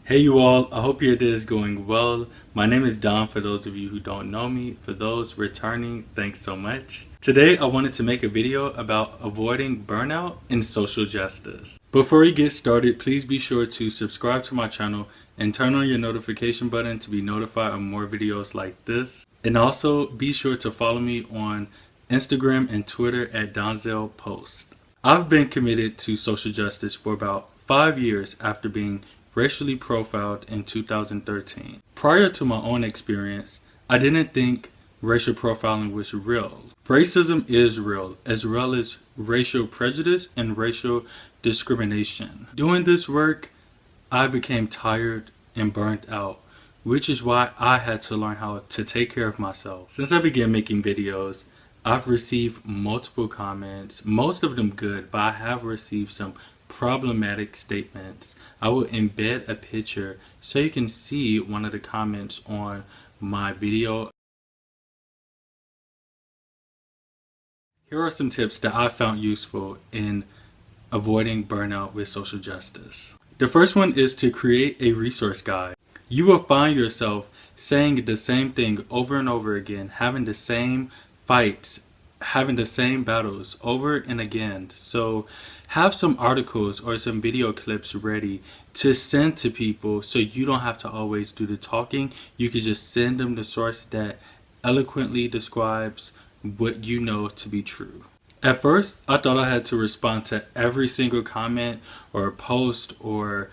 Hey you all, I hope your day is going well. My name is Don for those of you who don't know me. For those returning, thanks so much. Today I wanted to make a video about avoiding burnout and social justice. Before we get started, please be sure to subscribe to my channel and turn on your notification button to be notified of more videos like this. And also be sure to follow me on Instagram and Twitter at Donzel Post. I've been committed to social justice for about 5 years after being racially profiled in 2013. Prior to my own experience, I didn't think racial profiling was real. Racism is real, as well as racial prejudice and racial discrimination. Doing this work, I became tired and burnt out, which is why I had to learn how to take care of myself. Since I began making videos, I've received multiple comments, most of them good, but I have received some problematic statements. I will embed a picture so you can see one of the comments on my video. Here are some tips that I found useful in avoiding burnout with social justice. The first one is to create a resource guide. You will find yourself saying the same thing over and over again, having the same fights, having the same battles over and again. So have some articles or some video clips ready to send to people so you don't have to always do the talking. You can just send them the source that eloquently describes what you know to be true. At first, I thought I had to respond to every single comment or post or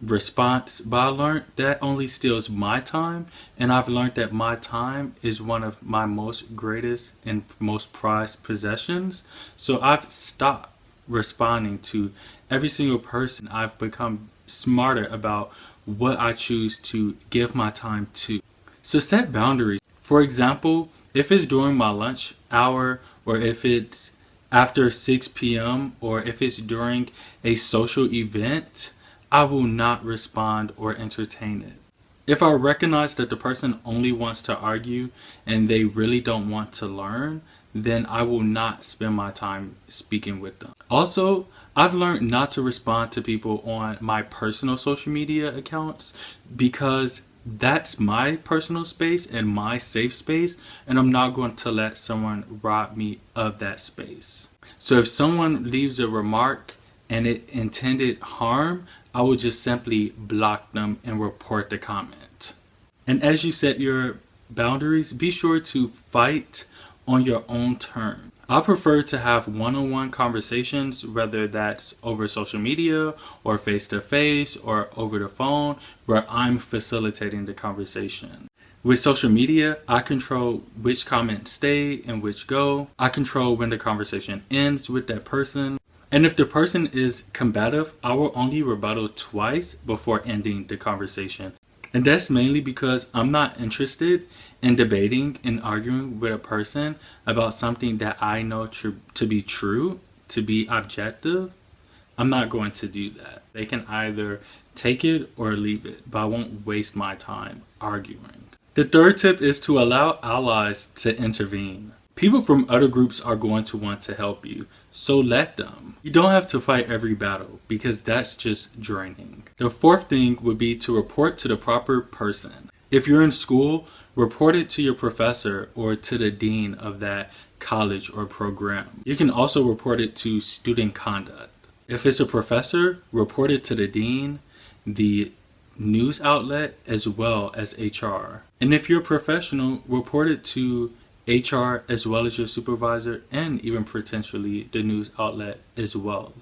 response, but I learned that only steals my time, and I've learned that my time is one of my most greatest and most prized possessions. So I've stopped responding to every single person. I've become smarter about what I choose to give my time to. So set boundaries. For example, if it's during my lunch hour, or if it's after 6 p.m., or if it's during a social event, I will not respond or entertain it. If I recognize that the person only wants to argue and they really don't want to learn, then I will not spend my time speaking with them. Also, I've learned not to respond to people on my personal social media accounts because that's my personal space and my safe space, and I'm not going to let someone rob me of that space. So if someone leaves a remark and it intended harm, I will just simply block them and report the comment. And as you set your boundaries, be sure to fight on your own terms. I prefer to have one-on-one conversations, whether that's over social media or face-to-face or over the phone, where I'm facilitating the conversation. With social media, I control which comments stay and which go. I control when the conversation ends with that person. And if the person is combative, I will only rebuttal twice before ending the conversation. And that's mainly because I'm not interested in debating and arguing with a person about something that I know to be true, to be objective. I'm not going to do that. They can either take it or leave it, but I won't waste my time arguing. The third tip is to allow allies to intervene. People from other groups are going to want to help you, so let them. You don't have to fight every battle because that's just draining. The fourth thing would be to report to the proper person. If you're in school, report it to your professor or to the dean of that college or program. You can also report it to student conduct. If it's a professor, report it to the dean, the news outlet, as well as HR. And if you're a professional, report it to HR as well as your supervisor and even potentially the news outlet as well.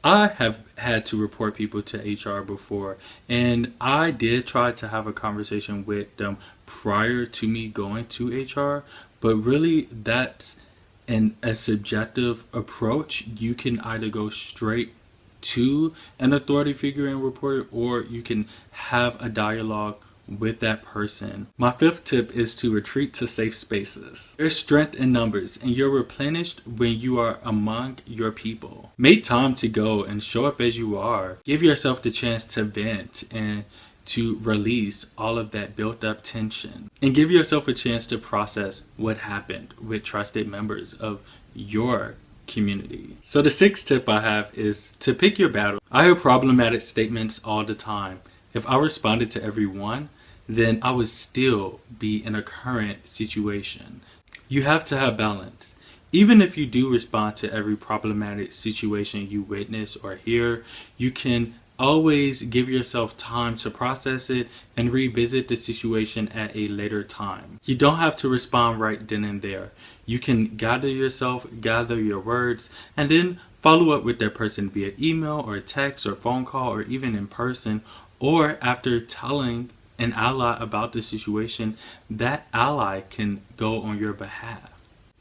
I have had to report people to HR before, and I did try to have a conversation with them prior to me going to HR, but really that's a subjective approach. You can either go straight to an authority figure and report it, or you can have a dialogue with that person. My fifth tip is to retreat to safe spaces. There's strength in numbers, and you're replenished when you are among your people. Make time to go and show up as you are. Give yourself the chance to vent and to release all of that built up tension. And give yourself a chance to process what happened with trusted members of your community. So the sixth tip I have is to pick your battle. I hear problematic statements all the time. If I responded to everyone, then I would still be in a current situation. You have to have balance. Even if you do respond to every problematic situation you witness or hear, you can always give yourself time to process it and revisit the situation at a later time. You don't have to respond right then and there. You can gather yourself, gather your words, and then follow up with that person via email or text or phone call or even in person, or after telling an ally about the situation, that ally can go on your behalf.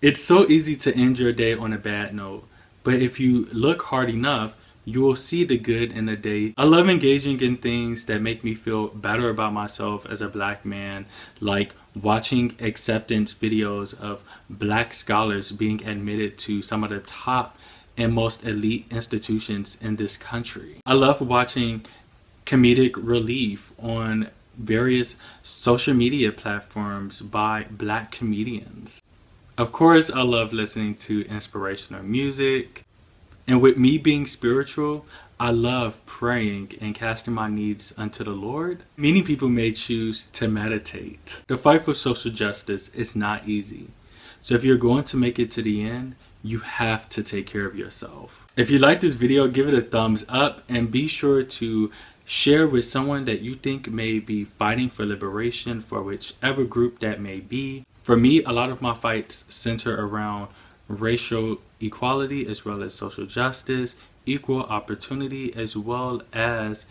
It's so easy to end your day on a bad note, but if you look hard enough, you will see the good in the day. I love engaging in things that make me feel better about myself as a black man, like watching acceptance videos of black scholars being admitted to some of the top and most elite institutions in this country. I love watching comedic relief on various social media platforms by black comedians. Of course, I love listening to inspirational music. And with me being spiritual, I love praying and casting my needs unto the Lord. Many people may choose to meditate. The fight for social justice is not easy. So if you're going to make it to the end, you have to take care of yourself. If you like this video, give it a thumbs up and be sure to share with someone that you think may be fighting for liberation, for whichever group that may be. For me, a lot of my fights center around racial equality as well as social justice, equal opportunity, as well as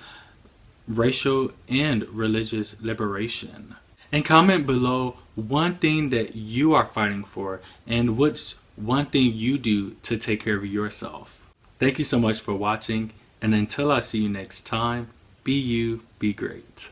racial and religious liberation. And comment below one thing that you are fighting for and what's one thing you do to take care of yourself. Thank you so much for watching, and until I see you next time, be you, be great.